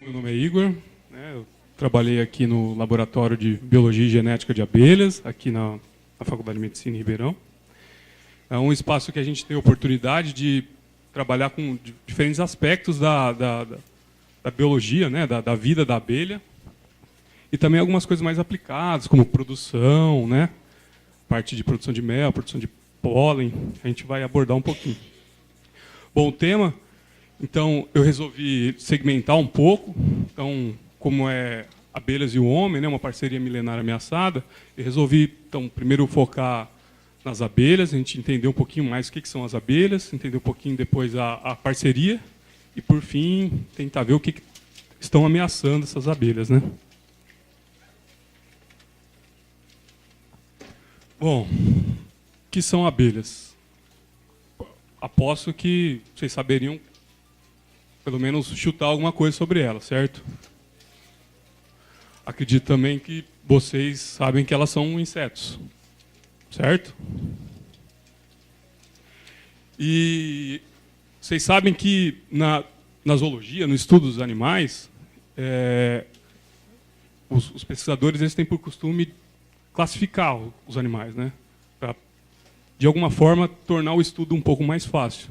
Meu nome é Igor, né, eu trabalhei aqui no Laboratório de Biologia e Genética de Abelhas, aqui na Faculdade de Medicina em Ribeirão. É um espaço que a gente tem a oportunidade de trabalhar com diferentes aspectos da biologia, né, da vida da abelha, e também algumas coisas mais aplicadas, como produção, né, parte de produção de mel, produção de pólen, a gente vai abordar um pouquinho. Bom, o tema, então, eu resolvi segmentar um pouco, então, como é Abelhas e o Homem, né, uma parceria milenar ameaçada, eu resolvi, então, primeiro focar nas abelhas, a gente entender um pouquinho mais o que são as abelhas, entender um pouquinho depois a parceria, e, por fim, tentar ver o que estão ameaçando essas abelhas, né? Bom, o que são abelhas? Aposto que vocês saberiam, pelo menos, chutar alguma coisa sobre elas, certo? Acredito também que vocês sabem que elas são insetos, certo? E vocês sabem que na zoologia, no estudo dos animais, os pesquisadores eles têm por costume classificar os animais, né? Para, de alguma forma, tornar o estudo um pouco mais fácil.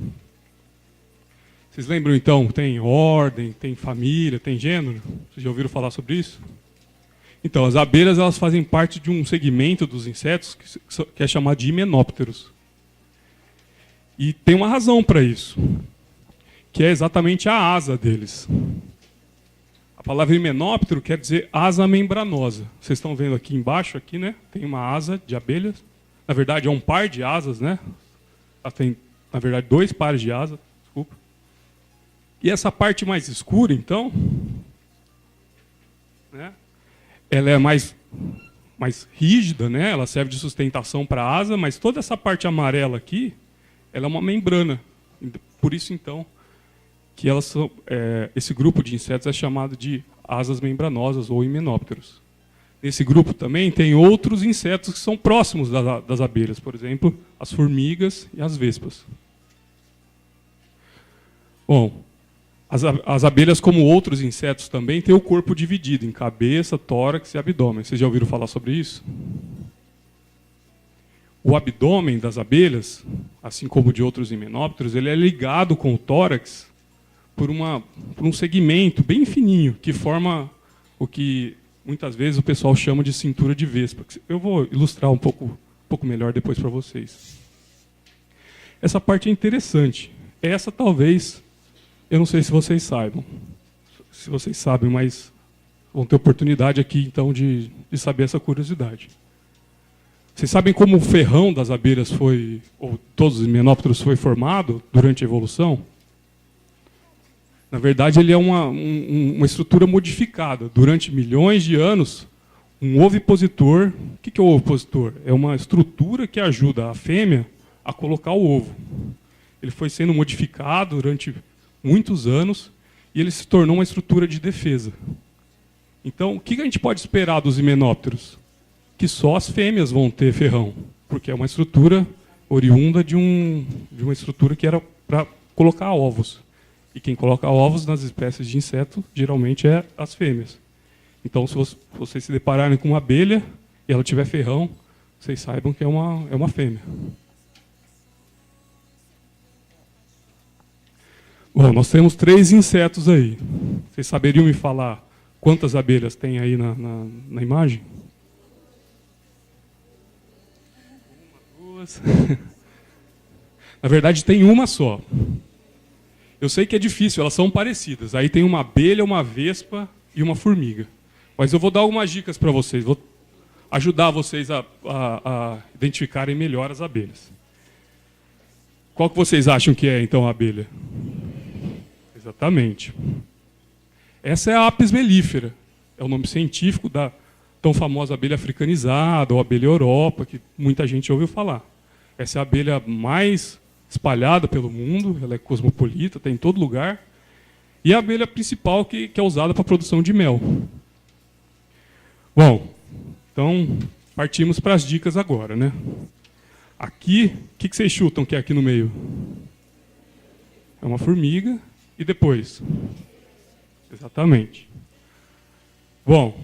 Vocês lembram, então, tem ordem, tem família, tem gênero? Vocês já ouviram falar sobre isso? Então, as abelhas elas fazem parte de um segmento dos insetos que é chamado de himenópteros. E tem uma razão para isso, que é exatamente a asa deles. A palavra himenóptero quer dizer asa membranosa. Vocês estão vendo aqui embaixo, aqui, né? Tem uma asa de abelhas. Na verdade, é um par de asas, né? Ela tem, na verdade, 2 pares de asas. Desculpa. E essa parte mais escura, então, né? Ela é mais rígida, né? Ela serve de sustentação para a asa, mas toda essa parte amarela aqui, ela é uma membrana. Por isso, então, que elas são, esse grupo de insetos é chamado de asas membranosas ou himenópteros. Nesse grupo também tem outros insetos que são próximos das abelhas, por exemplo, as formigas e as vespas. Bom, as abelhas, como outros insetos também, têm o corpo dividido em cabeça, tórax e abdômen. Vocês já ouviram falar sobre isso? O abdômen das abelhas, assim como de outros himenópteros, ele é ligado com o tórax por um segmento bem fininho, que forma o que muitas vezes o pessoal chama de cintura de vespa. Eu vou ilustrar um pouco melhor depois para vocês. Essa parte é interessante. Essa talvez, eu não sei se vocês saibam. Se vocês sabem, mas vão ter oportunidade aqui então de saber essa curiosidade. Vocês sabem como o ferrão das abelhas foi, ou todos os himenópteros foi formado durante a evolução? Na verdade, ele é uma estrutura modificada. Durante milhões de anos, um ovipositor... O que é o ovipositor? É uma estrutura que ajuda a fêmea a colocar o ovo. Ele foi sendo modificado durante muitos anos e ele se tornou uma estrutura de defesa. Então, o que a gente pode esperar dos himenópteros? Que só as fêmeas vão ter ferrão, porque é uma estrutura oriunda de uma estrutura que era para colocar ovos. E quem coloca ovos nas espécies de inseto, geralmente é as fêmeas. Então, se vocês se depararem com uma abelha e ela tiver ferrão, vocês saibam que é uma fêmea. Bom, nós temos 3 insetos aí. Vocês saberiam me falar quantas abelhas tem aí na imagem? 1, 2. Na verdade, tem uma só. Eu sei que é difícil, elas são parecidas. Aí tem uma abelha, uma vespa e uma formiga. Mas eu vou dar algumas dicas para vocês. Vou ajudar vocês a identificarem melhor as abelhas. Qual que vocês acham que é, então, a abelha? Exatamente. Essa é a Apis mellifera. É o nome científico da tão famosa abelha africanizada, ou abelha Europa, que muita gente ouviu falar. Essa é a abelha mais espalhada pelo mundo, ela é cosmopolita, está em todo lugar. E a abelha principal que é usada para a produção de mel. Bom, então partimos para as dicas agora, né? Aqui, o que vocês chutam que é aqui no meio? É uma formiga. E depois? Exatamente. Bom,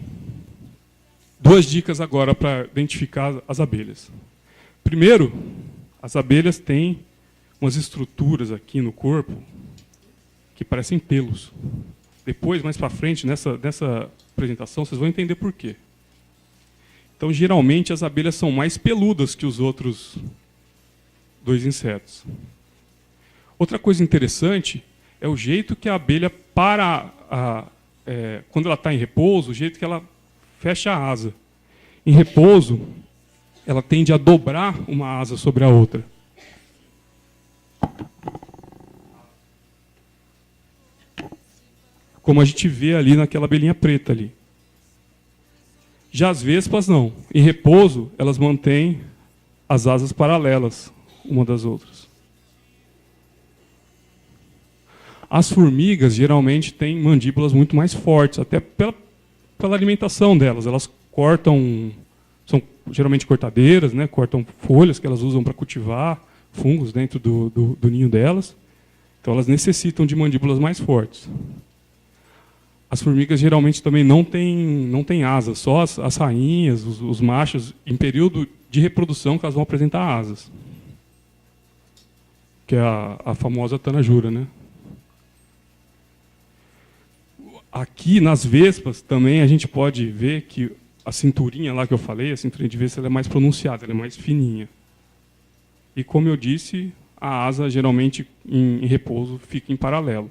2 dicas agora para identificar as abelhas. Primeiro, as abelhas têm umas estruturas aqui no corpo que parecem pelos. Depois, mais para frente, nessa apresentação, vocês vão entender por quê. Então, geralmente, as abelhas são mais peludas que os outros 2 insetos. Outra coisa interessante é o jeito que a abelha quando ela está em repouso, o jeito que ela fecha a asa. Em repouso, ela tende a dobrar uma asa sobre a outra. Como a gente vê ali naquela abelhinha preta ali. Já as vespas não. Em repouso, elas mantêm as asas paralelas uma das outras. As formigas geralmente têm mandíbulas muito mais fortes, até pela alimentação delas. Elas cortam, são geralmente cortadeiras, né? Cortam folhas que elas usam para cultivar fungos dentro do ninho delas. Então elas necessitam de mandíbulas mais fortes. As formigas geralmente também não têm asas, só as rainhas, os machos, em período de reprodução, que elas vão apresentar asas. Que é a famosa tanajura, né? Aqui nas vespas também a gente pode ver que a cinturinha lá que eu falei, a cinturinha de vespa, ela é mais pronunciada, ela é mais fininha. E como eu disse, a asa geralmente em repouso fica em paralelo.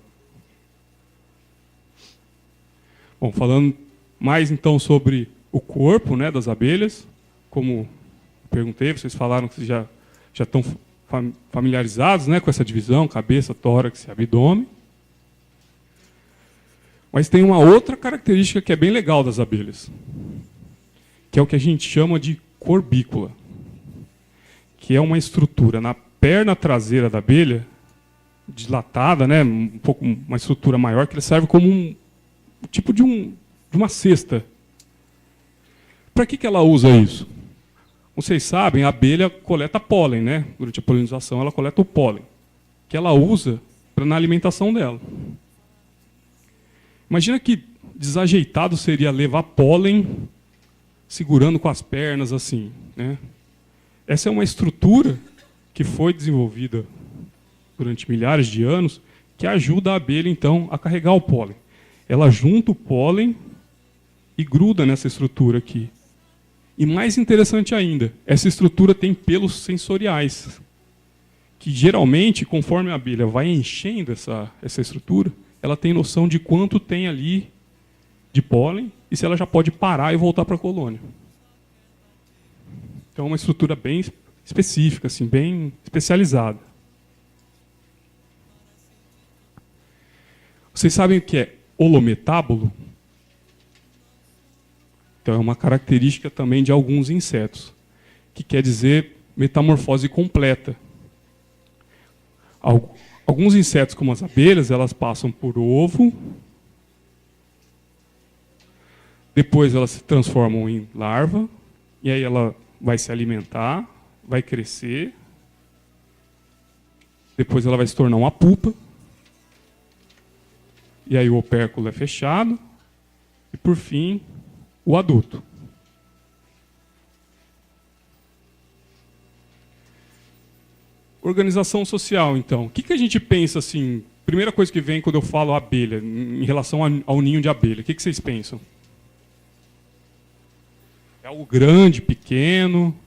Bom, falando mais então sobre o corpo, né, das abelhas, como eu perguntei, vocês falaram que já estão familiarizados, né, com essa divisão, cabeça, tórax e abdômen. Mas tem uma outra característica que é bem legal das abelhas, que é o que a gente chama de corbícula, que é uma estrutura na perna traseira da abelha, dilatada, né, um pouco uma estrutura maior, que ele serve como um tipo de uma cesta. Para que ela usa isso? Vocês sabem, a abelha coleta pólen, né? Durante a polinização, ela coleta o pólen, que ela usa na alimentação dela. Imagina que desajeitado seria levar pólen segurando com as pernas assim, né? Essa é uma estrutura que foi desenvolvida durante milhares de anos, que ajuda a abelha, então, a carregar o pólen. Ela junta o pólen e gruda nessa estrutura aqui. E mais interessante ainda, essa estrutura tem pelos sensoriais, que geralmente, conforme a abelha vai enchendo essa estrutura, ela tem noção de quanto tem ali de pólen e se ela já pode parar e voltar para a colônia. Então é uma estrutura bem específica, assim, bem especializada. Vocês sabem o que é holometábulo? Então é uma característica também de alguns insetos, que quer dizer metamorfose completa. Alguns insetos, como as abelhas, elas passam por ovo, depois elas se transformam em larva, e aí ela vai se alimentar, vai crescer, depois ela vai se tornar uma pupa, e aí o opérculo é fechado, e por fim, o adulto. Organização social, então. O que a gente pensa assim? Primeira coisa que vem quando eu falo abelha, em relação ao ninho de abelha, o que vocês pensam? É algo grande, pequeno,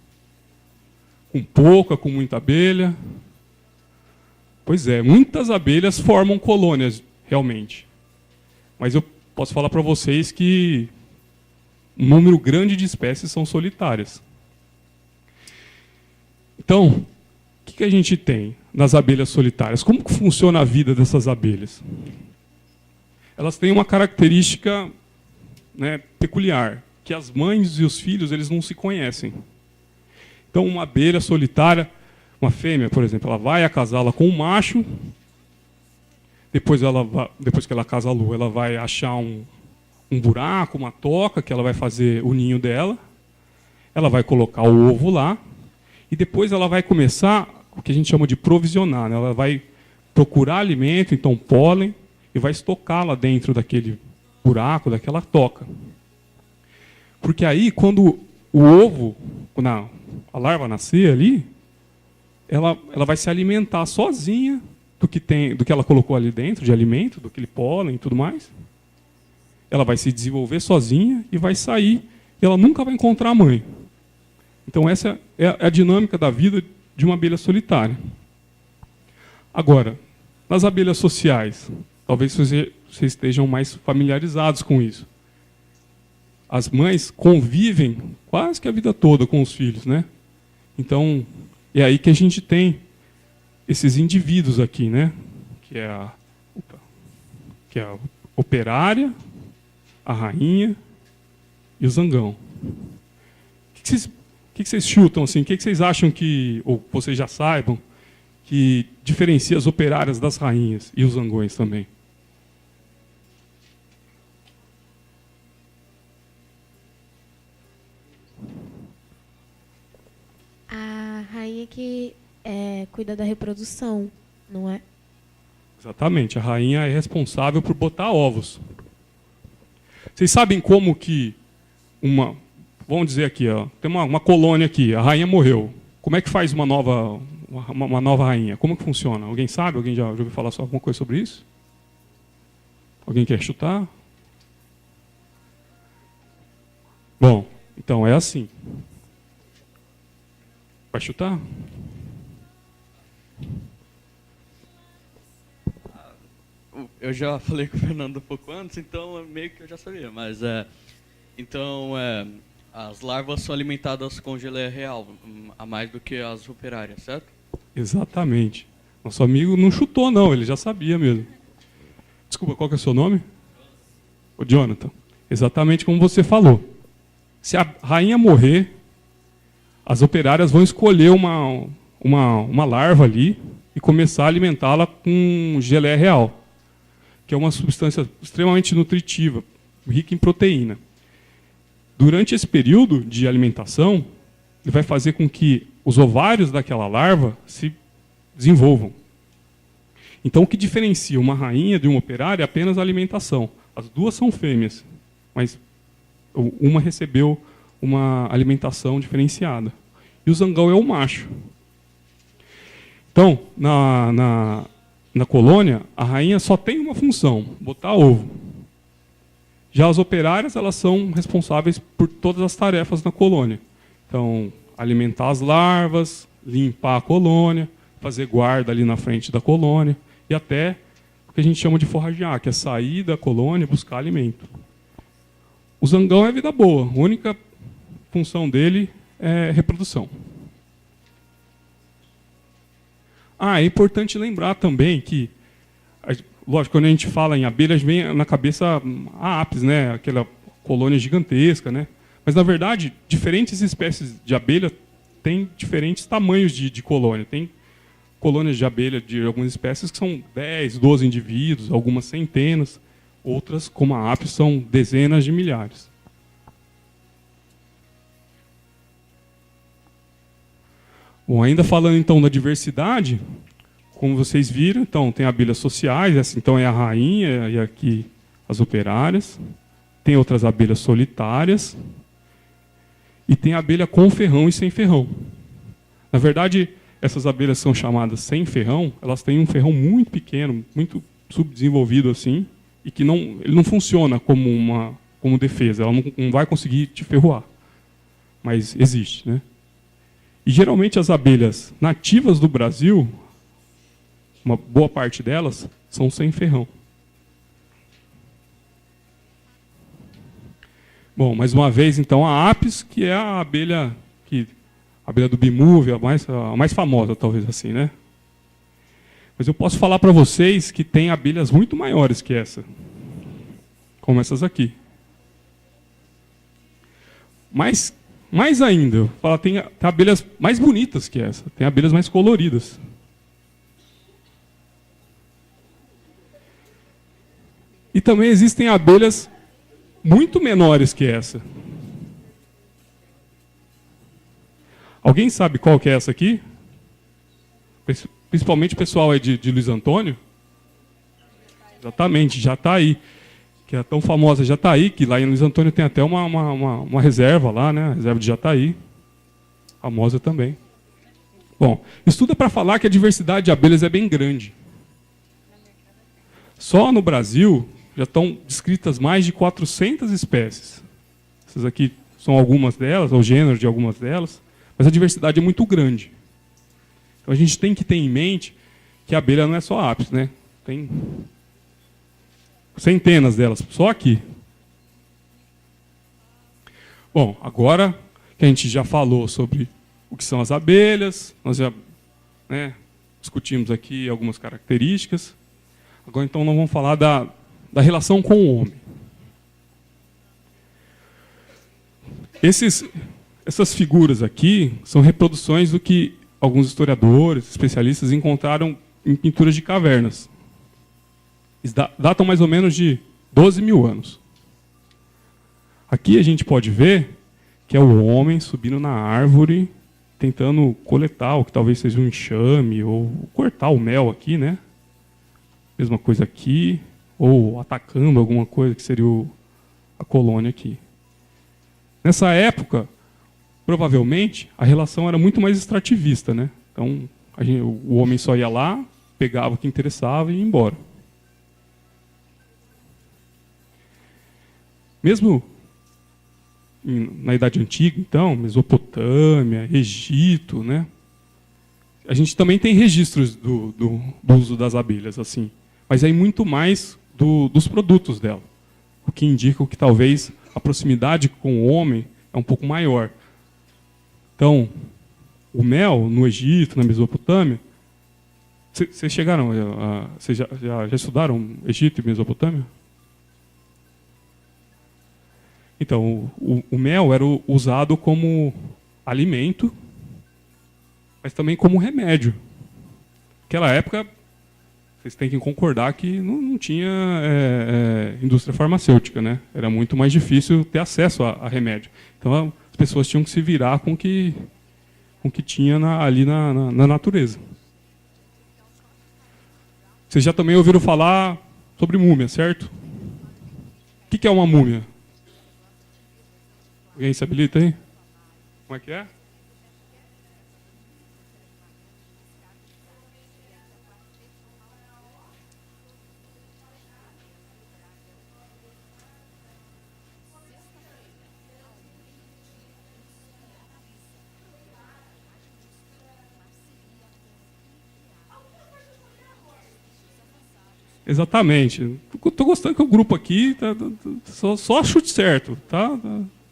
com pouca, com muita abelha? Pois é, muitas abelhas formam colônias, realmente. Mas eu posso falar para vocês que um número grande de espécies são solitárias. Então, o que a gente tem nas abelhas solitárias? Como que funciona a vida dessas abelhas? Elas têm uma característica, né, peculiar, que as mães e os filhos eles não se conhecem. Então, uma abelha solitária, uma fêmea, por exemplo, ela vai acasá-la com um macho, depois que ela acasalou, ela vai achar um buraco, uma toca, que ela vai fazer o ninho dela, ela vai colocar o ovo lá, e depois ela vai começar o que a gente chama de provisionar, né? Ela vai procurar alimento, então pólen, e vai estocar lá dentro daquele buraco, daquela toca. Porque aí, quando o ovo, quando a larva nascer ali, ela vai se alimentar sozinha do que ela colocou ali dentro, de alimento, do que ele pólen e tudo mais. Ela vai se desenvolver sozinha e vai sair. E ela nunca vai encontrar a mãe. Então essa é a dinâmica da vida de uma abelha solitária. Agora, nas abelhas sociais, talvez vocês estejam mais familiarizados com isso. As mães convivem quase que a vida toda com os filhos, né? Então, é aí que a gente tem esses indivíduos aqui, né? Que é a operária, a rainha e o zangão. O que vocês chutam assim? O que vocês acham que, ou vocês já saibam, que diferencia as operárias das rainhas e os zangões também? A rainha que cuida da reprodução, não é? Exatamente, a rainha é responsável por botar ovos. Vocês sabem como que vamos dizer aqui, ó, tem uma colônia aqui, a rainha morreu. Como é que faz uma nova rainha? Como que funciona? Alguém sabe? Alguém já ouviu falar alguma coisa sobre isso? Alguém quer chutar? Bom, então é assim. Vai chutar? Eu já falei com o Fernando um pouco antes, então meio que eu já sabia. Mas as larvas são alimentadas com geleia real, a mais do que as operárias, certo? Exatamente. Nosso amigo não chutou, não, ele já sabia mesmo. Desculpa, qual que é o seu nome? O Jonathan. Exatamente como você falou. Se a rainha morrer, as operárias vão escolher uma larva ali e começar a alimentá-la com geleia real, que é uma substância extremamente nutritiva, rica em proteína. Durante esse período de alimentação, ele vai fazer com que os ovários daquela larva se desenvolvam. Então, o que diferencia uma rainha de uma operária é apenas a alimentação. As duas são fêmeas, mas uma recebeu uma alimentação diferenciada. E o zangão é o macho. Então, na colônia, a rainha só tem uma função, botar ovo. Já as operárias, elas são responsáveis por todas as tarefas na colônia. Então, alimentar as larvas, limpar a colônia, fazer guarda ali na frente da colônia, e até o que a gente chama de forragear, que é sair da colônia e buscar alimento. O zangão é vida boa, a única função dele é reprodução. É importante lembrar também que, lógico, quando a gente fala em abelhas, vem na cabeça a apis, né? Aquela colônia gigantesca, né? Mas, na verdade, diferentes espécies de abelha têm diferentes tamanhos de colônia. Tem colônias de abelha de algumas espécies que são 10, 12 indivíduos, algumas centenas. Outras, como a apis, são dezenas de milhares. Bom, ainda falando então da diversidade, como vocês viram, então tem abelhas sociais, essa então é a rainha e aqui as operárias. Tem outras abelhas solitárias. E tem a abelha com ferrão e sem ferrão. Na verdade, essas abelhas são chamadas sem ferrão, elas têm um ferrão muito pequeno, muito subdesenvolvido assim, e que ele não funciona como defesa, ela não vai conseguir te ferroar. Mas existe, né? E geralmente as abelhas nativas do Brasil, uma boa parte delas, são sem ferrão. Bom, mais uma vez, então, a apis, que é a abelha do Bimove, a mais famosa, talvez assim, né? Mas eu posso falar para vocês que tem abelhas muito maiores que essa, como essas aqui. Mas, mais ainda, tem abelhas mais bonitas que essa, tem abelhas mais coloridas. E também existem abelhas muito menores que essa. Alguém sabe qual que é essa aqui? Principalmente o pessoal aí de Luiz Antônio. Exatamente, já está aí. que é tão famosa, Jataí, que lá em Luiz Antônio tem até uma reserva lá, né? A reserva de Jataí, famosa também. Bom, isso tudo é para falar que a diversidade de abelhas é bem grande. Só no Brasil já estão descritas mais de 400 espécies. Essas aqui são algumas delas, ou gêneros de algumas delas, mas a diversidade é muito grande. Então a gente tem que ter em mente que a abelha não é só ápis, né? Tem centenas delas, só aqui. Bom, agora que a gente já falou sobre o que são as abelhas, nós já, né, discutimos aqui algumas características. Agora, então, nós vamos falar da relação com o homem. Essas figuras aqui são reproduções do que alguns historiadores, especialistas, encontraram em pinturas de cavernas. Eles datam mais ou menos de 12 mil anos. Aqui a gente pode ver que é o homem subindo na árvore, tentando coletar o que talvez seja um enxame, ou cortar o mel aqui, né? Mesma coisa aqui, ou atacando alguma coisa que seria a colônia aqui. Nessa época, provavelmente, a relação era muito mais extrativista, né? Então, o homem só ia lá, pegava o que interessava e ia embora. Mesmo na Idade Antiga, então, Mesopotâmia, Egito, né? A gente também tem registros do uso das abelhas, assim, mas aí muito mais dos produtos dela, o que indica que talvez a proximidade com o homem é um pouco maior. Então, o mel no Egito, na Mesopotâmia, vocês chegaram, vocês já estudaram Egito e Mesopotâmia? Então, o mel era usado como alimento, mas também como remédio. Naquela época, vocês têm que concordar que não tinha indústria farmacêutica, né? Era muito mais difícil ter acesso a remédio. Então, as pessoas tinham que se virar com o que tinha ali na natureza. Vocês já também ouviram falar sobre múmia, certo? O que é uma múmia? Alguém se habilita aí? Como é que é? Exatamente. Estou gostando que o grupo aqui só chute certo, tá?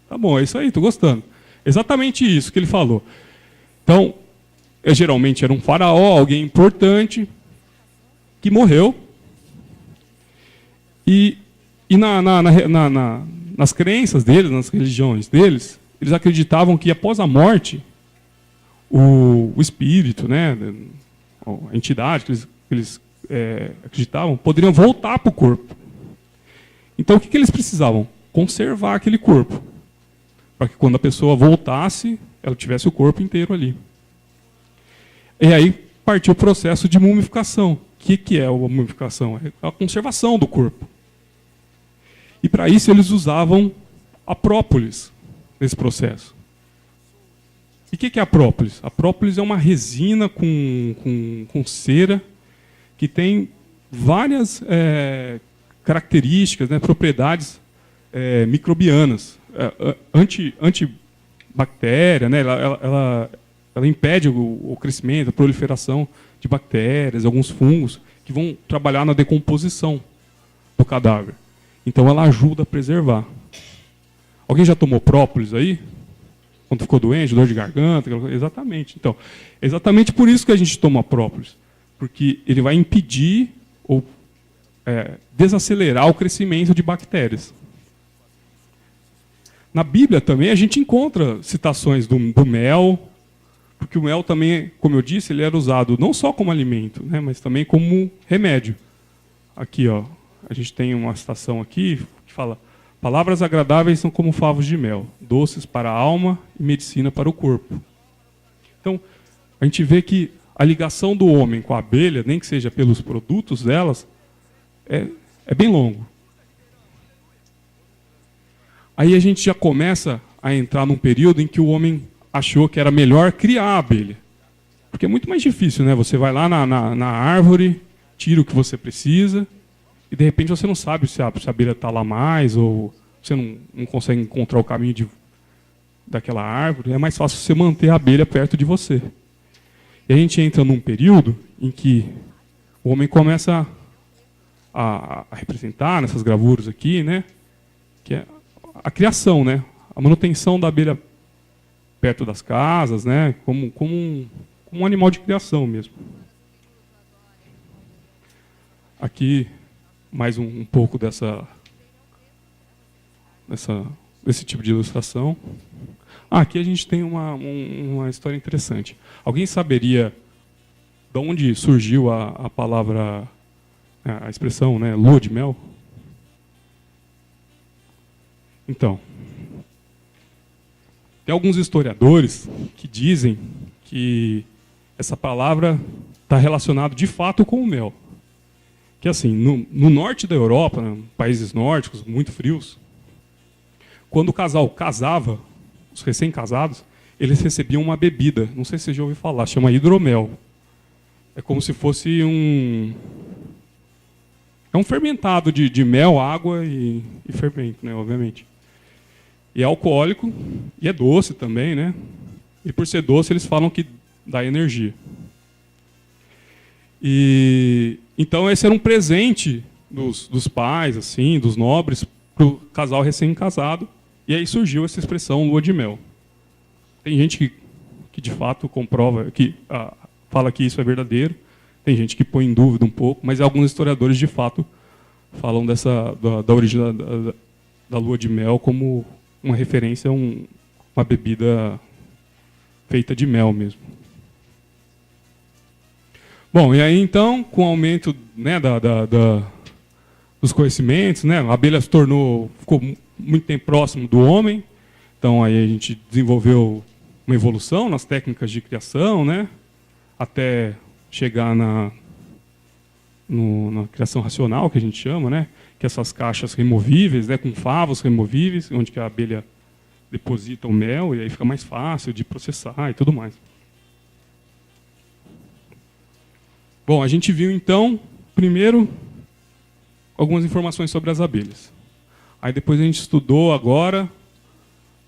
Tá bom, é isso aí, estou gostando. Exatamente isso que ele falou. Então, geralmente era um faraó, alguém importante, que morreu. E nas crenças deles, nas religiões deles, eles acreditavam que após a morte, o espírito, né, a entidade que eles acreditavam, poderiam voltar para o corpo. Então, o que eles precisavam? Conservar aquele corpo, para que quando a pessoa voltasse, ela tivesse o corpo inteiro ali. E aí partiu o processo de mumificação. O que é a mumificação? É a conservação do corpo. E para isso eles usavam a própolis nesse processo. E o que é a própolis? A própolis é uma resina com cera que tem várias características, né, propriedades microbianas. Antibactéria, né? Ela impede o crescimento, a proliferação de bactérias, alguns fungos que vão trabalhar na decomposição do cadáver. Então ela ajuda a preservar. Alguém já tomou própolis aí? Quando ficou doente, dor de garganta? Exatamente. Então, exatamente por isso que a gente toma própolis. Porque ele vai impedir ou desacelerar o crescimento de bactérias. Na Bíblia também a gente encontra citações do mel, porque o mel também, como eu disse, ele era usado não só como alimento, né, mas também como remédio. Aqui, ó, a gente tem uma citação aqui que fala: palavras agradáveis são como favos de mel, doces para a alma e medicina para o corpo. Então, a gente vê que a ligação do homem com a abelha, nem que seja pelos produtos delas, é bem longo. Aí a gente já começa a entrar num período em que o homem achou que era melhor criar a abelha. Porque é muito mais difícil, né? Você vai lá na árvore, tira o que você precisa, e de repente você não sabe se a abelha está lá mais, ou você não consegue encontrar o caminho daquela árvore. É mais fácil você manter a abelha perto de você. E a gente entra num período em que o homem começa a representar nessas gravuras aqui, né? Que é a criação, né? A manutenção da abelha perto das casas, né? Como um animal de criação mesmo. Aqui mais um pouco desse tipo de ilustração. Aqui a gente tem uma história interessante. Alguém saberia de onde surgiu a palavra, a expressão, né, lua de mel? Então, tem alguns historiadores que dizem que essa palavra está relacionada de fato com o mel. Que assim, no norte da Europa, né, países nórdicos, muito frios, quando o casal casava, os recém-casados, eles recebiam uma bebida, não sei se você já ouviu falar, chama hidromel. É como se fosse é um fermentado de mel, água e fermento, né, obviamente. E é alcoólico, e é doce também, né? E por ser doce, eles falam que dá energia. E então esse era um presente dos pais, assim, dos nobres, para o casal recém-casado. E aí surgiu essa expressão lua de mel. Tem gente que de fato comprova, que fala que isso é verdadeiro. Tem gente que põe em dúvida um pouco, mas alguns historiadores de fato falam da origem da lua de mel como uma referência a uma bebida feita de mel mesmo. Bom, e aí então, com o aumento, né, dos conhecimentos, né, a abelha ficou muito tempo próximo do homem, então aí a gente desenvolveu uma evolução nas técnicas de criação, né, até chegar na criação racional, que a gente chama, né, que é essas caixas removíveis, né, com favos removíveis, onde que a abelha deposita o mel e aí fica mais fácil de processar e tudo mais. Bom, a gente viu então, primeiro, algumas informações sobre as abelhas. Aí depois a gente estudou agora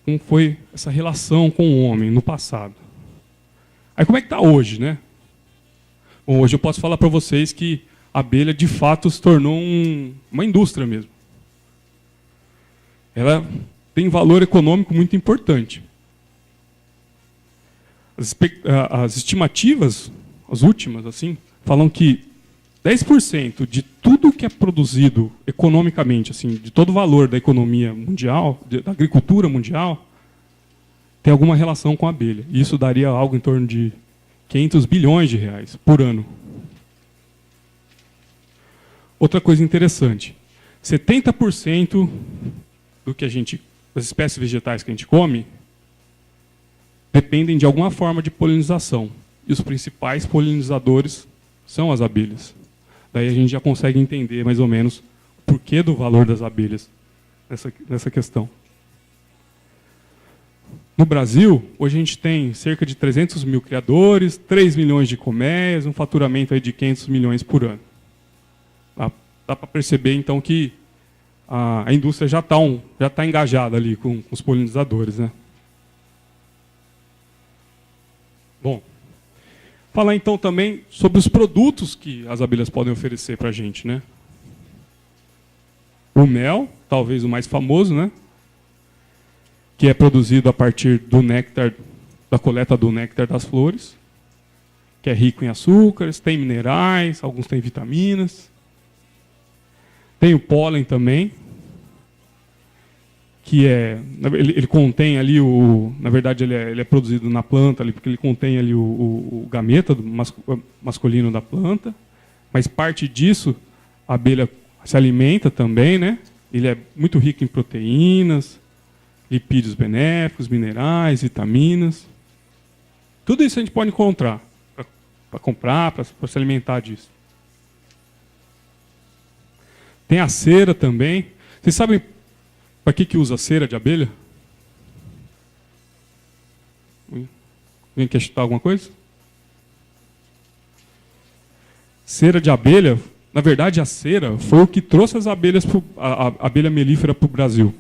como foi essa relação com o homem no passado. Aí como é que está hoje, né? Bom, hoje eu posso falar para vocês que a abelha de fato se tornou uma indústria mesmo. Ela tem valor econômico muito importante. As estimativas, as últimas, assim, falam que 10% de tudo que é produzido economicamente, assim, de todo o valor da economia mundial, da agricultura mundial, tem alguma relação com a abelha. E isso daria algo em torno de 500 bilhões de reais por ano. Outra coisa interessante, 70% das espécies vegetais que a gente come dependem de alguma forma de polinização. E os principais polinizadores são as abelhas. Daí a gente já consegue entender mais ou menos o porquê do valor das abelhas nessa questão. No Brasil, hoje a gente tem cerca de 300 mil criadores, 3 milhões de colmeias, um faturamento aí de 500 milhões por ano. Dá para perceber, então, que a indústria já está engajada ali com os polinizadores, né? Bom, falar então também sobre os produtos que as abelhas podem oferecer para a gente, né? O mel, talvez o mais famoso, né? Que é produzido a partir do néctar, da coleta do néctar das flores, que é rico em açúcares, tem minerais, alguns têm vitaminas. Tem o pólen também, que ele contém ali na verdade ele é produzido na planta ali, porque ele contém ali o gameta masculino da planta, mas parte disso a abelha se alimenta também, né? Ele é muito rico em proteínas, lipídios benéficos, minerais, vitaminas. Tudo isso a gente pode encontrar para comprar, para se alimentar disso. Tem a cera também. Vocês sabem Para que usa cera de abelha? Alguém quer chutar alguma coisa? Cera de abelha, na verdade a cera foi o que trouxe as abelhas, a abelha melífera para o Brasil.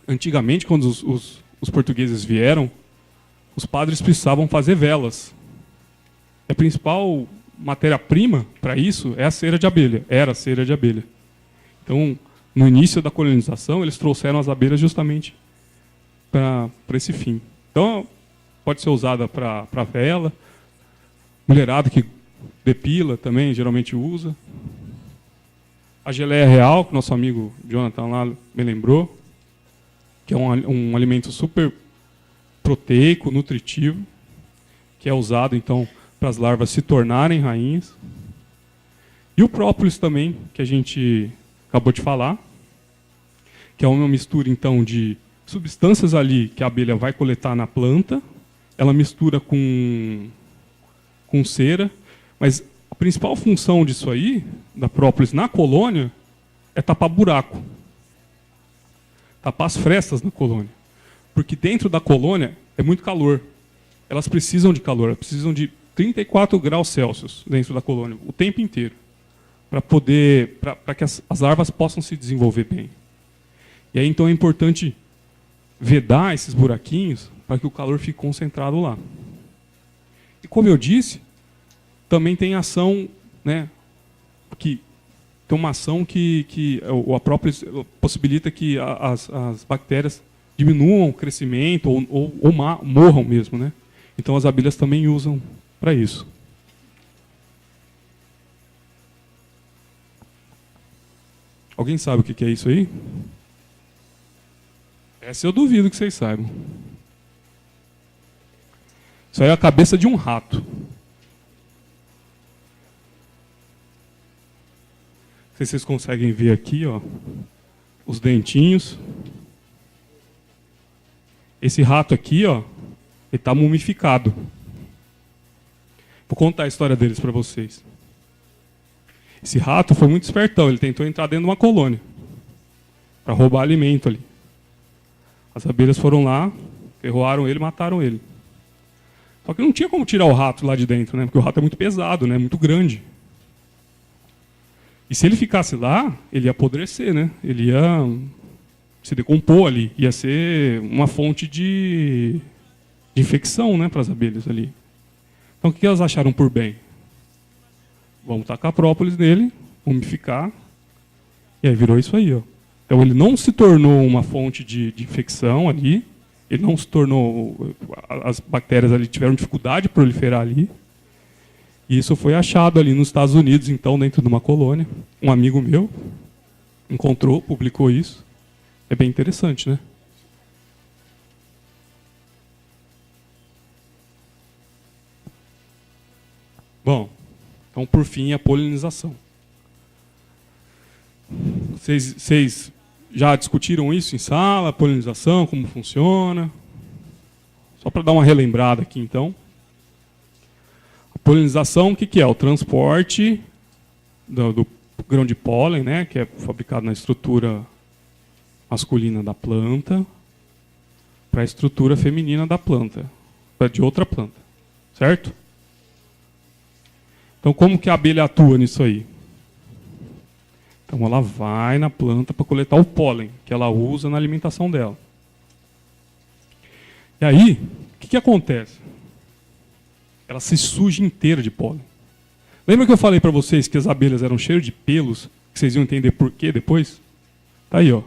Antigamente, quando os portugueses vieram, os padres precisavam fazer velas. A principal matéria-prima para isso é a cera de abelha, era a cera de abelha. Então, no início da colonização, eles trouxeram as abelhas justamente para esse fim. Então, pode ser usada para vela, mulherada que depila também, geralmente usa. A geleia real, que nosso amigo Jonathan lá me lembrou, que é um alimento super proteico, nutritivo, que é usado, então, para as larvas se tornarem rainhas. E o própolis também, que a gente acabou de falar, que é uma mistura, então, de substâncias ali que a abelha vai coletar na planta, ela mistura com cera, mas a principal função disso aí, da própolis na colônia, é tapar buraco. Tapar as frestas na colônia. Porque dentro da colônia é muito calor. Elas precisam de calor, elas precisam de 34 graus Celsius dentro da colônia, o tempo inteiro, para que as larvas possam se desenvolver bem. E aí então é importante vedar esses buraquinhos para que o calor fique concentrado lá. E como eu disse, também tem ação, né, que tem uma ação que a própria possibilita que as bactérias diminuam o crescimento ou morram mesmo, né? Então as abelhas também usam para isso. Alguém sabe o que é isso aí? Essa eu duvido que vocês saibam. Isso aí é a cabeça de um rato. Não sei se vocês conseguem ver aqui, ó, os dentinhos. Esse rato aqui, ó, ele está mumificado. Vou contar a história deles para vocês. Esse rato foi muito espertão, ele tentou entrar dentro de uma colônia para roubar alimento ali. As abelhas foram lá, ferroaram ele, mataram ele. Só que não tinha como tirar o rato lá de dentro, né? Porque o rato é muito pesado, né? Muito grande. E se ele ficasse lá, ele ia apodrecer, né? Ele ia se decompor ali, ia ser uma fonte de infecção, né, para as abelhas ali. Então o que elas acharam por bem? Vamos tacar própolis nele, umificar, e aí virou isso aí, ó. Então ele não se tornou uma fonte de infecção ali, ele não se tornou, as bactérias ali tiveram dificuldade de proliferar ali. E isso foi achado ali nos Estados Unidos, então, dentro de uma colônia. Um amigo meu encontrou, publicou isso. É bem interessante, né? Bom, então, por fim, a polinização. Vocês já discutiram isso em sala, a polinização, como funciona? Só para dar uma relembrada aqui, então. A polinização, o que é? O transporte do grão de pólen, né, que é fabricado na estrutura masculina da planta, para a estrutura feminina da planta, de outra planta, certo? Então, como que a abelha atua nisso aí? Então, ela vai na planta para coletar o pólen, que ela usa na alimentação dela. E aí, o que acontece? Ela se suja inteira de pólen. Lembra que eu falei para vocês que as abelhas eram cheias de pelos, que vocês iam entender por quê depois? Tá aí, ó.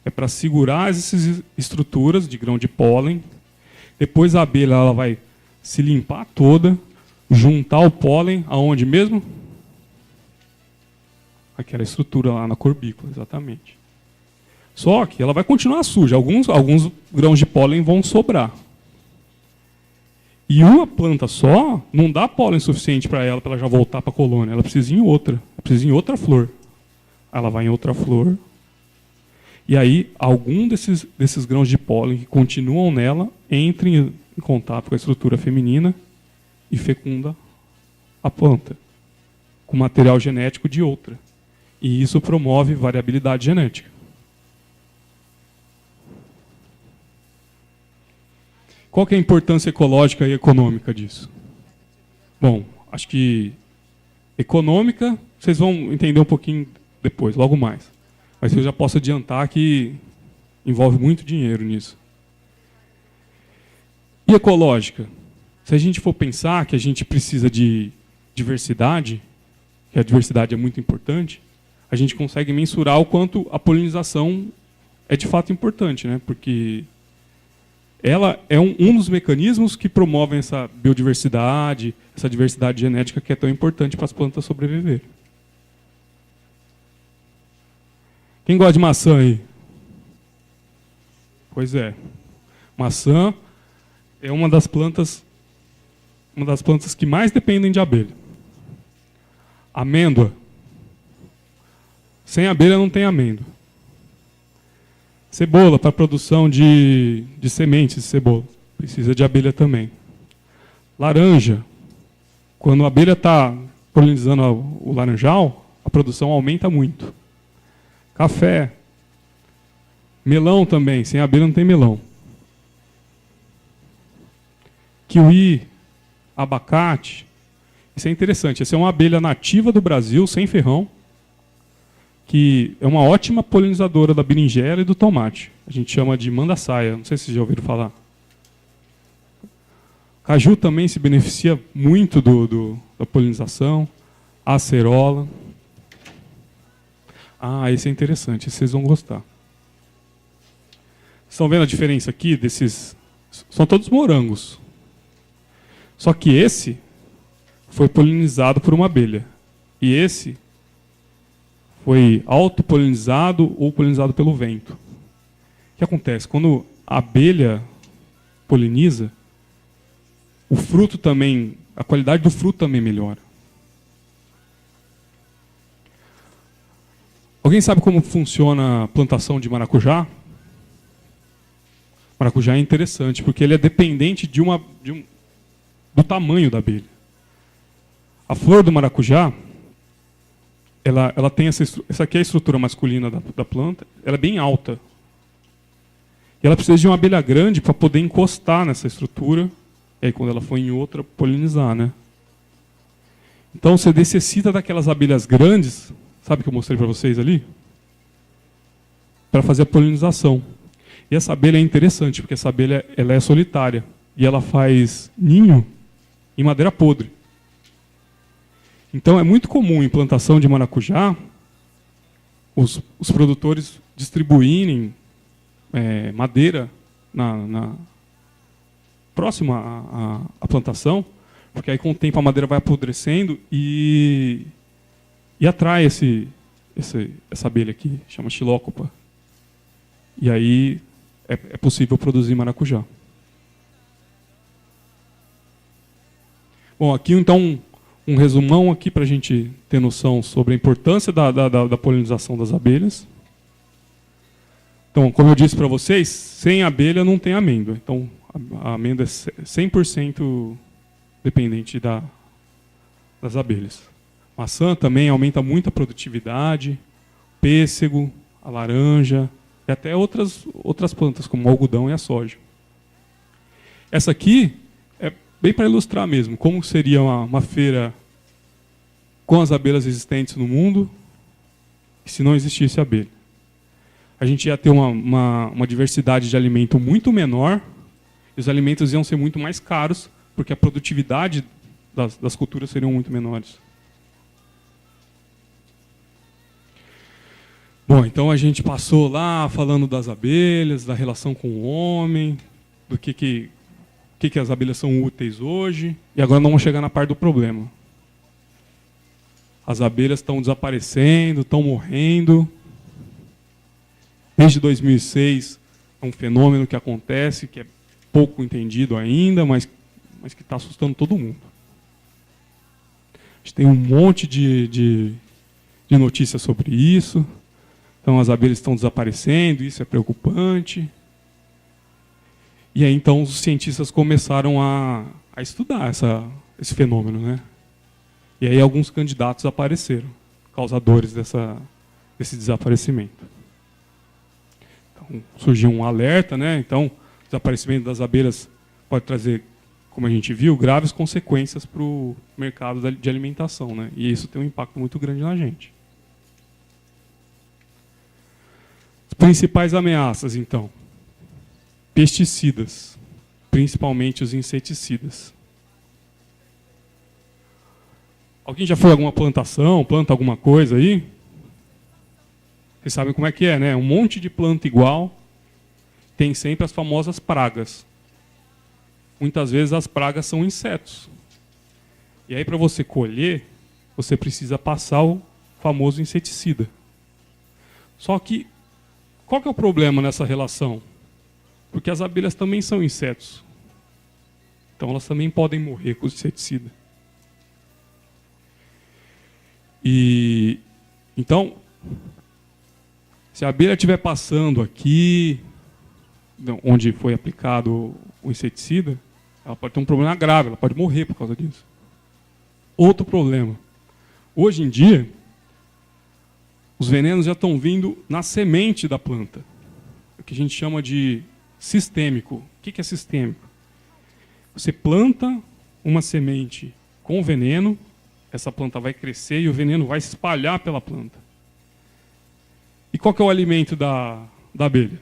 É para segurar essas estruturas de grão de pólen. Depois a abelha ela vai se limpar toda, juntar o pólen aonde mesmo? Aquela estrutura lá na corbícula, exatamente. Só que ela vai continuar suja. Alguns grãos de pólen vão sobrar. E uma planta só não dá pólen suficiente para ela já voltar para a colônia. Ela precisa ir em outra. Ela precisa ir em outra flor. Ela vai em outra flor. E aí, algum desses grãos de pólen que continuam nela entra em contato com a estrutura feminina e fecunda a planta com material genético de outra. E isso promove variabilidade genética. Qual que é a importância ecológica e econômica disso? Bom, acho que econômica, vocês vão entender um pouquinho depois, logo mais. Mas eu já posso adiantar que envolve muito dinheiro nisso. E ecológica? Se a gente for pensar que a gente precisa de diversidade, que a diversidade é muito importante, a gente consegue mensurar o quanto a polinização é de fato importante, né? Porque ela é um dos mecanismos que promovem essa biodiversidade, essa diversidade genética que é tão importante para as plantas sobreviverem. Quem gosta de maçã aí? Pois é. Maçã é uma das plantas que mais dependem de abelha. Amêndoa. Sem abelha não tem amêndoa. Cebola, para a produção de sementes de cebola. Precisa de abelha também. Laranja. Quando a abelha está polinizando o laranjal, a produção aumenta muito. Café. Melão também. Sem abelha não tem melão. Kiwi. Abacate. Isso é interessante. Essa é uma abelha nativa do Brasil, sem ferrão, que é uma ótima polinizadora da berinjela e do tomate. A gente chama de manda-saia. Não sei se vocês já ouviram falar. Caju também se beneficia muito da polinização. Acerola. Esse é interessante. Esse vocês vão gostar. Estão vendo a diferença aqui desses? São todos morangos. Só que esse foi polinizado por uma abelha. E esse foi autopolinizado ou polinizado pelo vento. O que acontece? Quando a abelha poliniza, o fruto também, a qualidade do fruto também melhora. Alguém sabe como funciona a plantação de maracujá? Maracujá é interessante, porque ele é dependente do tamanho da abelha. A flor do maracujá, ela tem essa aqui é a estrutura masculina da planta, ela é bem alta. E ela precisa de uma abelha grande para poder encostar nessa estrutura, e aí quando ela for em outra, polinizar, né? Então você necessita daquelas abelhas grandes, sabe o que eu mostrei para vocês ali? Para fazer a polinização. E essa abelha é interessante, porque essa abelha ela é solitária, e ela faz ninho em madeira podre. Então é muito comum em plantação de maracujá os produtores distribuírem madeira próxima à plantação, porque aí com o tempo a madeira vai apodrecendo e atrai essa abelha aqui, chama xilócopa. E aí é possível produzir maracujá. Bom, aqui então um resumão aqui para a gente ter noção sobre a importância da polinização das abelhas. Então, como eu disse para vocês, sem abelha não tem amêndoa. Então, a amêndoa é 100% dependente das abelhas. Maçã também aumenta muito a produtividade, pêssego, a laranja, e até outras plantas, como o algodão e a soja. Essa aqui é bem para ilustrar mesmo como seria uma feira com as abelhas existentes no mundo, se não existisse abelha. A gente ia ter uma diversidade de alimento muito menor, e os alimentos iam ser muito mais caros, porque a produtividade das culturas seriam muito menores. Bom, então a gente passou lá falando das abelhas, da relação com o homem, do que as abelhas são úteis hoje, e agora nós vamos chegar na parte do problema. As abelhas estão desaparecendo, estão morrendo. Desde 2006 é um fenômeno que acontece, que é pouco entendido ainda, mas que está assustando todo mundo. A gente tem um monte de notícias sobre isso. Então as abelhas estão desaparecendo, isso é preocupante. E aí então os cientistas começaram a estudar esse fenômeno, né? E aí alguns candidatos apareceram, causadores desse desaparecimento. Então surgiu um alerta, né? Então o desaparecimento das abelhas pode trazer, como a gente viu, graves consequências para o mercado de alimentação, né? E isso tem um impacto muito grande na gente. As principais ameaças, então. Pesticidas, principalmente os inseticidas. Alguém já foi a alguma plantação, planta alguma coisa aí? Vocês sabem como é que é, né? Um monte de planta igual, tem sempre as famosas pragas. Muitas vezes as pragas são insetos. E aí, para você colher, você precisa passar o famoso inseticida. Só que, qual que é o problema nessa relação? Porque as abelhas também são insetos. Então elas também podem morrer com o inseticida. E então, se a abelha estiver passando aqui, onde foi aplicado o inseticida, ela pode ter um problema grave, ela pode morrer por causa disso. Outro problema. Hoje em dia, os venenos já estão vindo na semente da planta. O que a gente chama de sistêmico. O que é sistêmico? Você planta uma semente com veneno, essa planta vai crescer e o veneno vai se espalhar pela planta. E qual que é o alimento da abelha?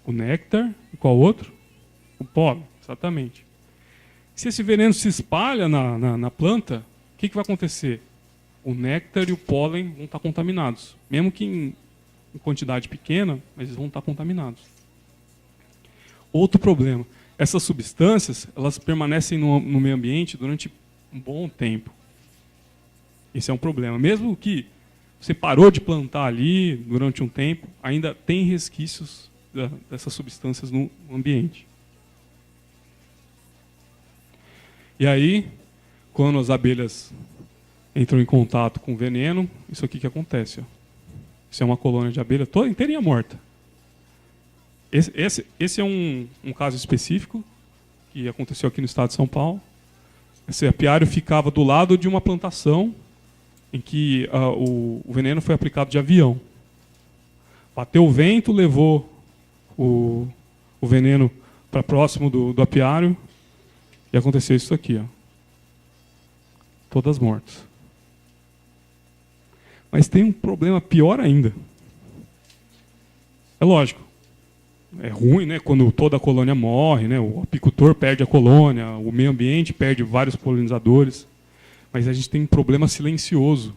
O néctar. E qual outro? O pólen, exatamente. Se esse veneno se espalha na planta, o que vai acontecer? O néctar e o pólen vão estar contaminados. Mesmo que em quantidade pequena, mas eles vão estar contaminados. Outro problema. Essas substâncias, elas permanecem no meio ambiente durante um bom tempo. Esse é um problema. Mesmo que você parou de plantar ali durante um tempo, ainda tem resquícios dessas substâncias no ambiente. E aí, quando as abelhas entram em contato com o veneno, isso aqui que acontece. Ó. Isso é uma colônia de abelha toda inteirinha morta. Esse é um caso específico que aconteceu aqui no estado de São Paulo. Esse apiário ficava do lado de uma plantação em que o veneno foi aplicado de avião. Bateu o vento, levou o veneno para próximo do apiário e aconteceu isso aqui. Ó. Todas mortas. Mas tem um problema pior ainda. É lógico. É ruim, né, quando toda a colônia morre, né, o apicultor perde a colônia, o meio ambiente perde vários polinizadores. Mas a gente tem um problema silencioso,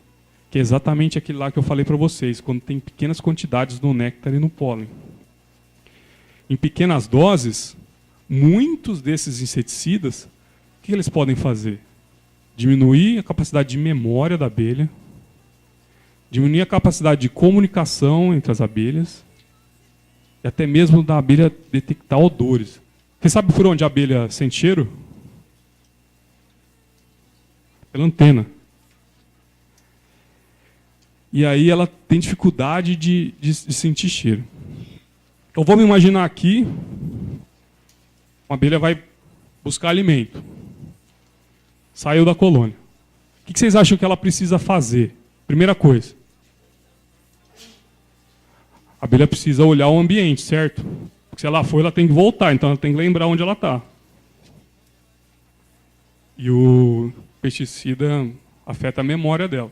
que é exatamente aquele lá que eu falei para vocês, quando tem pequenas quantidades no néctar e no pólen. Em pequenas doses, muitos desses inseticidas, o que eles podem fazer? Diminuir a capacidade de memória da abelha, diminuir a capacidade de comunicação entre as abelhas, e até mesmo da abelha detectar odores. Você sabe por onde a abelha sente cheiro? Pela antena. E aí ela tem dificuldade de sentir cheiro. Então vamos imaginar aqui, uma abelha vai buscar alimento. Saiu da colônia. O que vocês acham que ela precisa fazer? Primeira coisa. A abelha precisa olhar o ambiente, certo? Porque se ela for, ela tem que voltar, então ela tem que lembrar onde ela está. E o pesticida afeta a memória dela.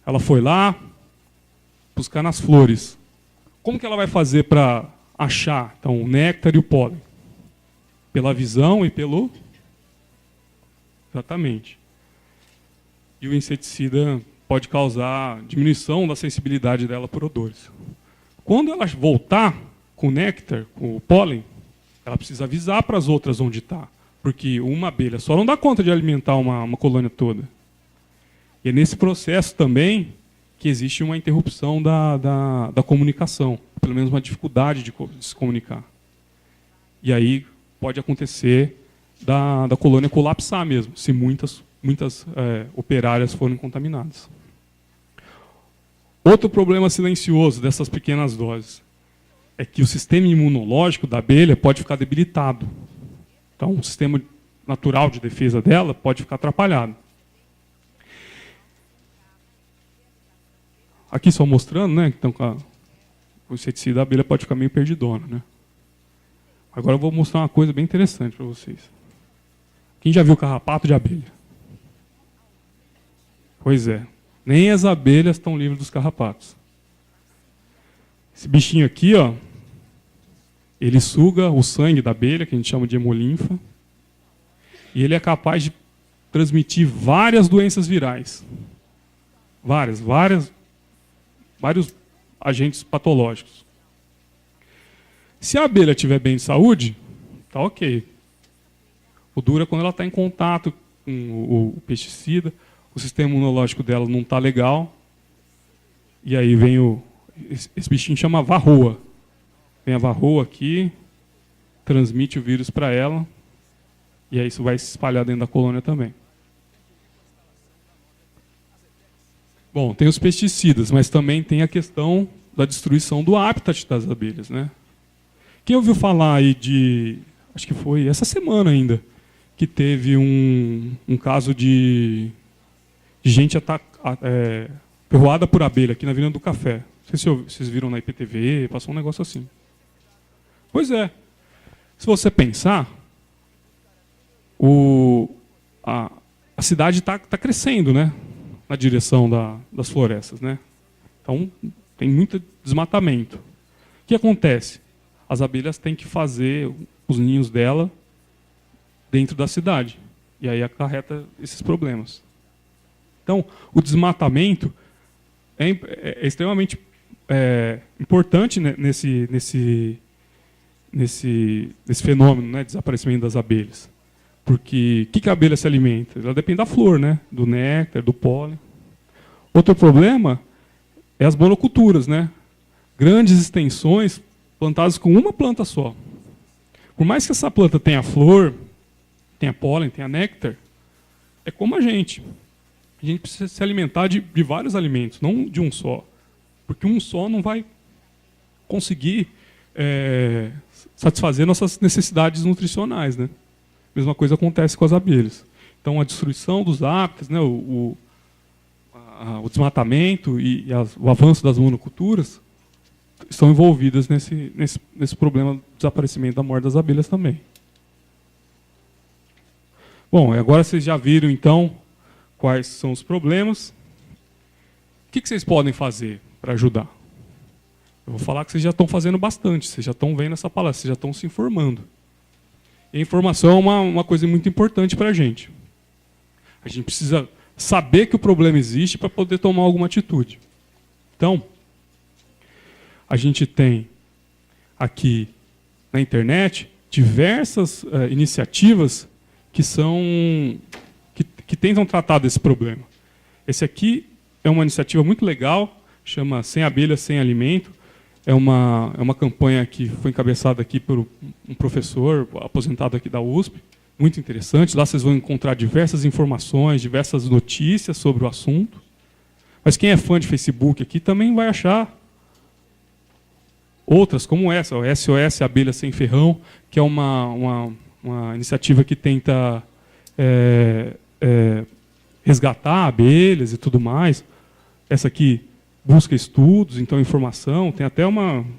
Ela foi lá buscar nas flores. Como que ela vai fazer para achar então, o néctar e o pólen? Pela visão e pelo... Exatamente. E o inseticida pode causar diminuição da sensibilidade dela por odores. Quando ela voltar com o néctar, com o pólen, ela precisa avisar para as outras onde está. Porque uma abelha só não dá conta de alimentar uma colônia toda. E é nesse processo também que existe uma interrupção da comunicação, pelo menos uma dificuldade de se comunicar. E aí pode acontecer da colônia colapsar mesmo, se muitas operárias forem contaminadas. Outro problema silencioso dessas pequenas doses é que o sistema imunológico da abelha pode ficar debilitado. Então, o sistema natural de defesa dela pode ficar atrapalhado. Aqui só mostrando, né? Então, o inseticida da abelha pode ficar meio perdidona, né? Agora eu vou mostrar uma coisa bem interessante para vocês. Quem já viu carrapato de abelha? Pois é. Nem as abelhas estão livres dos carrapatos. Esse bichinho aqui, ó, ele suga o sangue da abelha, que a gente chama de hemolinfa, e ele é capaz de transmitir várias doenças virais. Vários agentes patológicos. Se a abelha estiver bem de saúde, tá ok. O duro é quando ela está em contato com o pesticida, o sistema imunológico dela não está legal, e aí vem esse bichinho chama varroa. Vem a varroa aqui, transmite o vírus para ela, e aí isso vai se espalhar dentro da colônia também. Bom, tem os pesticidas, mas também tem a questão da destruição do habitat das abelhas, né? Quem ouviu falar aí acho que foi essa semana ainda, que teve um caso de gente ferroada por abelha aqui na Avenida do Café. Não sei se vocês viram na IPTV, passou um negócio assim. Pois é. Se você pensar, a cidade está crescendo, né? Na direção das florestas, né? Então, tem muito desmatamento. O que acontece? As abelhas têm que fazer os ninhos dela dentro da cidade. E aí acarreta esses problemas. Então, o desmatamento é extremamente importante, né, nesse fenômeno, né, de desaparecimento das abelhas. Porque o que a abelha se alimenta? Ela depende da flor, né, do néctar, do pólen. Outro problema é as monoculturas, né? Grandes extensões plantadas com uma planta só. Por mais que essa planta tenha flor, tenha pólen, tenha néctar, é como a gente. A gente precisa se alimentar de vários alimentos, não de um só. Porque um só não vai conseguir satisfazer nossas necessidades nutricionais, né? Mesma coisa acontece com as abelhas. Então, a destruição dos hábitats, né, o desmatamento e o avanço das monoculturas estão envolvidas nesse problema do desaparecimento da morte das abelhas também. Bom, agora vocês já viram, então, quais são os problemas. O que vocês podem fazer para ajudar? Eu vou falar que vocês já estão fazendo bastante, vocês já estão vendo essa palestra, vocês já estão se informando. E a informação é uma coisa muito importante para a gente. A gente precisa saber que o problema existe para poder tomar alguma atitude. Então, a gente tem aqui na internet diversas iniciativas que tentam tratar desse problema. Esse aqui é uma iniciativa muito legal, chama Sem Abelhas, Sem Alimento. É uma campanha que foi encabeçada aqui por um professor aposentado aqui da USP, muito interessante. Lá vocês vão encontrar diversas informações, diversas notícias sobre o assunto. Mas quem é fã de Facebook aqui também vai achar outras como essa, o SOS Abelha Sem Ferrão, que é uma iniciativa que tenta resgatar abelhas e tudo mais. Essa aqui busca estudos, então informação, tem até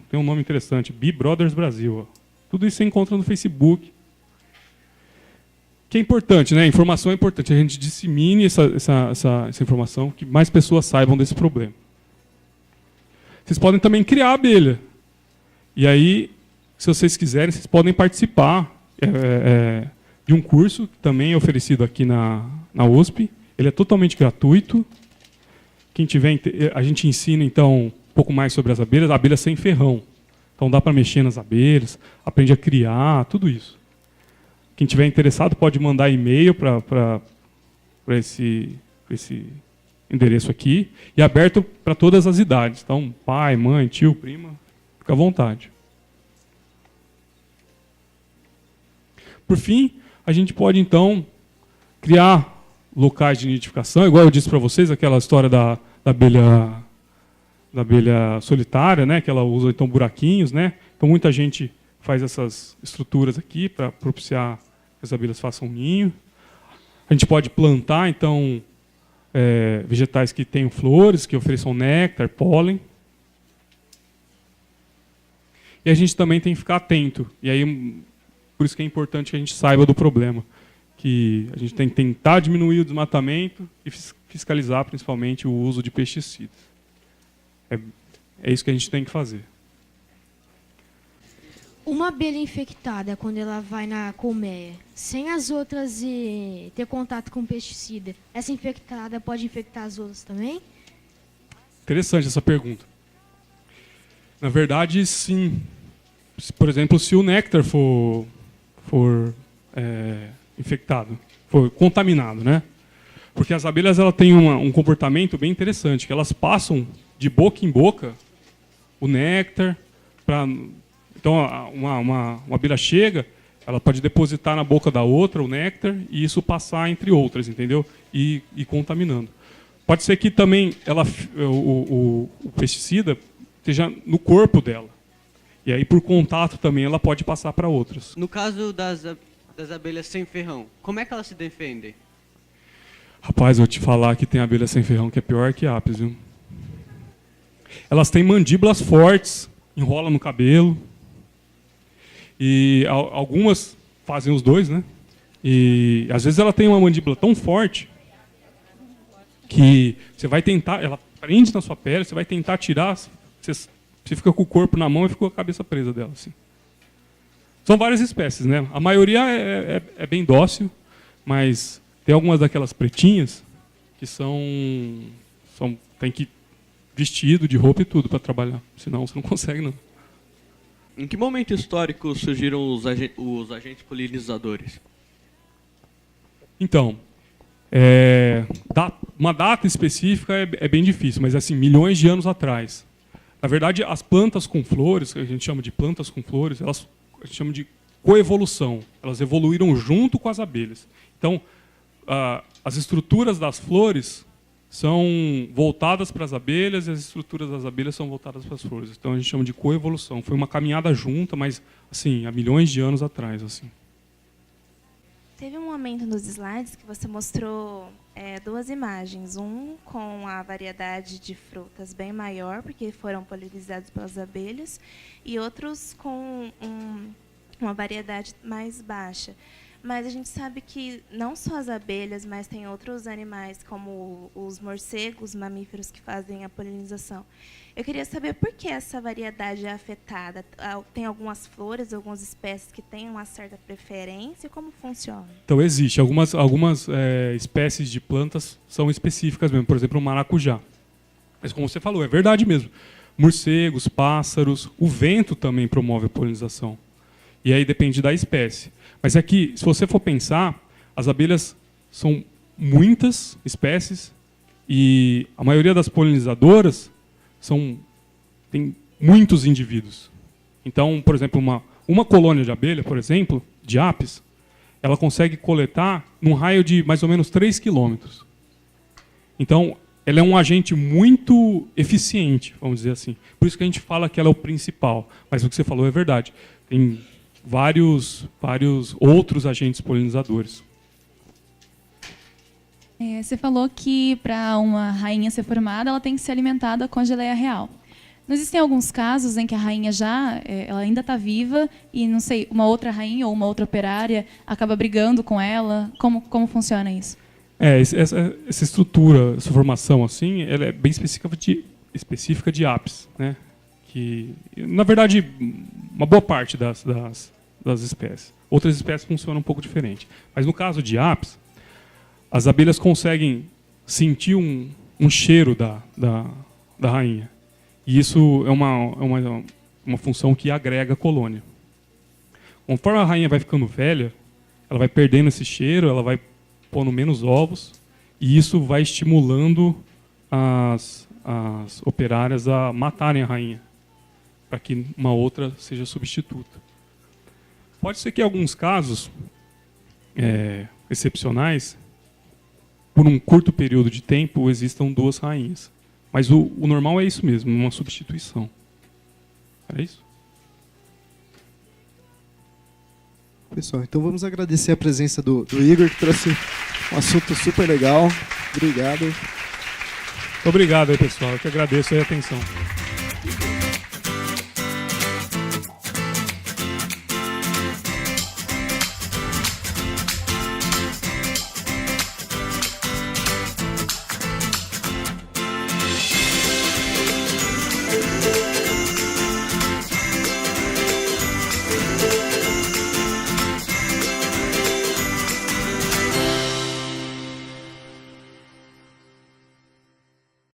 tem um nome interessante, Bee Brothers Brasil. Ó. Tudo isso você encontra no Facebook. Que é importante, né? Informação é importante, a gente dissemine essa informação, que mais pessoas saibam desse problema. Vocês podem também criar abelha. E aí, se vocês quiserem, vocês podem participar de um curso que também é oferecido aqui na USP. Ele é totalmente gratuito. Quem tiver, a gente ensina, então, um pouco mais sobre as abelhas, abelhas sem ferrão. Então, dá para mexer nas abelhas, aprende a criar, tudo isso. Quem tiver interessado pode mandar e-mail para esse endereço aqui. E é aberto para todas as idades. Então, pai, mãe, tio, prima, fica à vontade. Por fim, a gente pode, então, criar locais de nidificação, igual eu disse para vocês, aquela história da abelha solitária, né, que ela usa então buraquinhos, né? Então muita gente faz essas estruturas aqui para propiciar que as abelhas façam um ninho. A gente pode plantar então vegetais que tenham flores, que ofereçam néctar, pólen. e a gente também tem que ficar atento. E aí, por isso que é importante que a gente saiba do problema. Que a gente tem que tentar diminuir o desmatamento e fiscalizar, principalmente, o uso de pesticidas. É isso que a gente tem que fazer. Uma abelha infectada, quando ela vai na colmeia, sem as outras ter contato com pesticida, essa infectada pode infectar as outras também? Interessante essa pergunta. Na verdade, sim. Por exemplo, se o néctar for infectado, for contaminado, né? Porque as abelhas têm um comportamento bem interessante, que elas passam de boca em boca o néctar para... Então, uma abelha chega, ela pode depositar na boca da outra o néctar e isso passar entre outras, entendeu? E contaminando. Pode ser que também o pesticida esteja no corpo dela. E aí, por contato também, ela pode passar para outras. No caso das abelhas sem ferrão, como é que elas se defendem? Rapaz, eu vou te falar que tem abelha sem ferrão que é pior que apis, viu? Elas têm mandíbulas fortes, enrolam no cabelo. E algumas fazem os dois, né? E às vezes ela tem uma mandíbula tão forte que você vai tentar, ela prende na sua pele, você vai tentar tirar, você fica com o corpo na mão e fica com a cabeça presa dela, assim. São várias espécies, né? A maioria é bem dócil, mas tem algumas daquelas pretinhas que tem que ir vestido de roupa e tudo para trabalhar, senão você não consegue, não. Em que momento histórico surgiram os agentes polinizadores? Então, uma data específica é bem difícil, mas assim, milhões de anos atrás. Na verdade, as plantas com flores, que a gente chama de plantas com flores, a gente chama de coevolução. Elas evoluíram junto com as abelhas. Então, as estruturas das flores são voltadas para as abelhas e as estruturas das abelhas são voltadas para as flores. Então a gente chama de coevolução. Foi uma caminhada junta, mas assim, há milhões de anos atrás, assim. Teve um momento nos slides que você mostrou duas imagens. Um com a variedade de frutas bem maior, porque foram polinizados pelas abelhas, e outros com uma variedade mais baixa. Mas a gente sabe que não só as abelhas, mas tem outros animais, como os morcegos, mamíferos, que fazem a polinização. Eu queria saber por que essa variedade é afetada. Tem algumas flores, algumas espécies que têm uma certa preferência? Como funciona? Então, existe. Algumas espécies de plantas são específicas mesmo. Por exemplo, o maracujá. Mas, como você falou, é verdade mesmo. Morcegos, pássaros, o vento também promove a polinização. E aí depende da espécie. Mas é que, se você for pensar, as abelhas são muitas espécies e a maioria das polinizadoras tem muitos indivíduos. Então, por exemplo, uma colônia de abelha, por exemplo, de apis, ela consegue coletar num raio de mais ou menos 3 quilômetros. Então, ela é um agente muito eficiente, vamos dizer assim. Por isso que a gente fala que ela é o principal. Mas o que você falou é verdade. Tem vários outros agentes polinizadores. Você falou que para uma rainha ser formada, ela tem que ser alimentada com a geleia real. Não existem alguns casos em que a rainha ela ainda está viva e, não sei, uma outra rainha ou uma outra operária acaba brigando com ela? Como funciona isso? Essa estrutura, essa formação, assim, ela é bem específica de apis, né? Que, na verdade, uma boa parte das espécies. Outras espécies funcionam um pouco diferente. Mas no caso de apis, as abelhas conseguem sentir um cheiro da rainha. E isso é uma função que agrega a colônia. Conforme a rainha vai ficando velha, ela vai perdendo esse cheiro, ela vai pondo menos ovos, e isso vai estimulando as operárias a matarem a rainha, para que uma outra seja substituta. Pode ser que em alguns casos excepcionais, por um curto período de tempo, existam 2 rainhas. Mas o normal é isso mesmo, uma substituição. Era isso? Pessoal, então vamos agradecer a presença do Igor, que trouxe um assunto super legal. Obrigado. Obrigado aí, pessoal. Eu que agradeço a atenção.